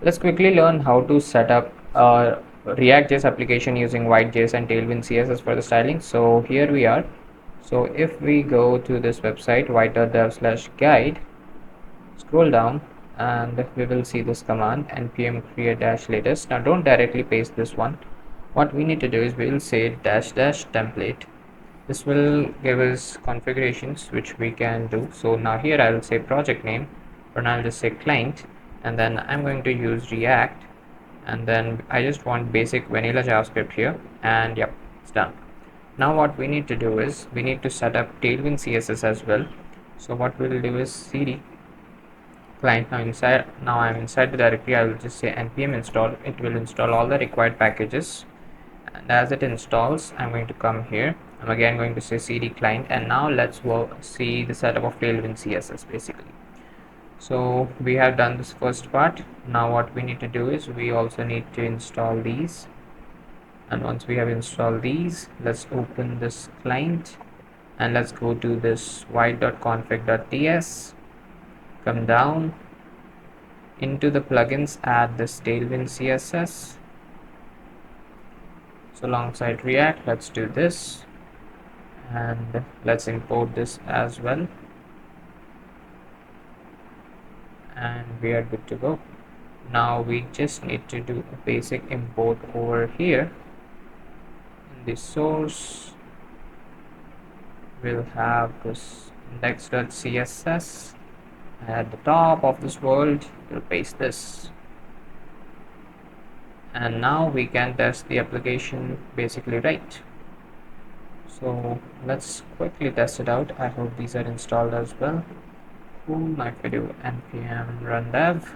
Let's quickly learn how to set up a React.js application using Vite.js and Tailwind CSS for the styling. So here we are. So if we go to this website vite.dev/guide, scroll down and we will see this command npm create dash latest. Now don't directly paste this one. What we need to do is we will say dash dash template. This will give us configurations which we can do. So now here I will say project name, or now I'll just say client, and then I'm going to use React, and then I just want basic vanilla JavaScript here, and yep, it's done. Now what we need to do is we need to set up Tailwind CSS as well. So what we'll do is cd client. Now I'm inside the directory. I will just say npm install. It will install all the required packages, and as it installs I'm going to come here. I'm again going to say cd client, and now let's see the setup of Tailwind CSS basically. So we have done this first part. Now what we need to do is we also need to install these, and once we have installed these, let's open this client and let's go to this vite.config.ts, come down into the plugins, add this Tailwind CSS. So alongside React, let's do this, and let's import this as well, and we are good to go. Now we just need to do a basic import over here. In the source we'll have this index.css. At the top of this world we'll paste this, and now we can test the application basically right. So let's quickly test it out. I hope these are installed as well. Cool. Now if we do npm run dev,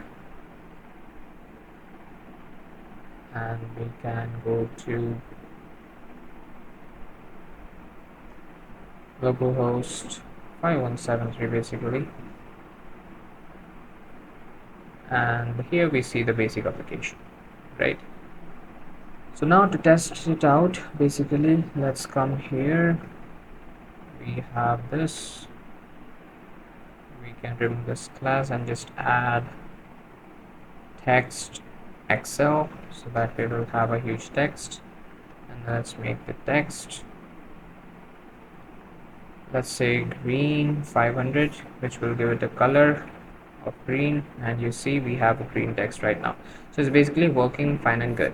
and we can go to localhost 5173 basically, and here we see the basic application, right? So now to test it out, basically let's come here. We have this, we can remove this class and just add text excel so that we will have a huge text, and let's make the text, let's say green 500, which will give it a color of green, and you see we have a green text right now. So it's basically working fine and good.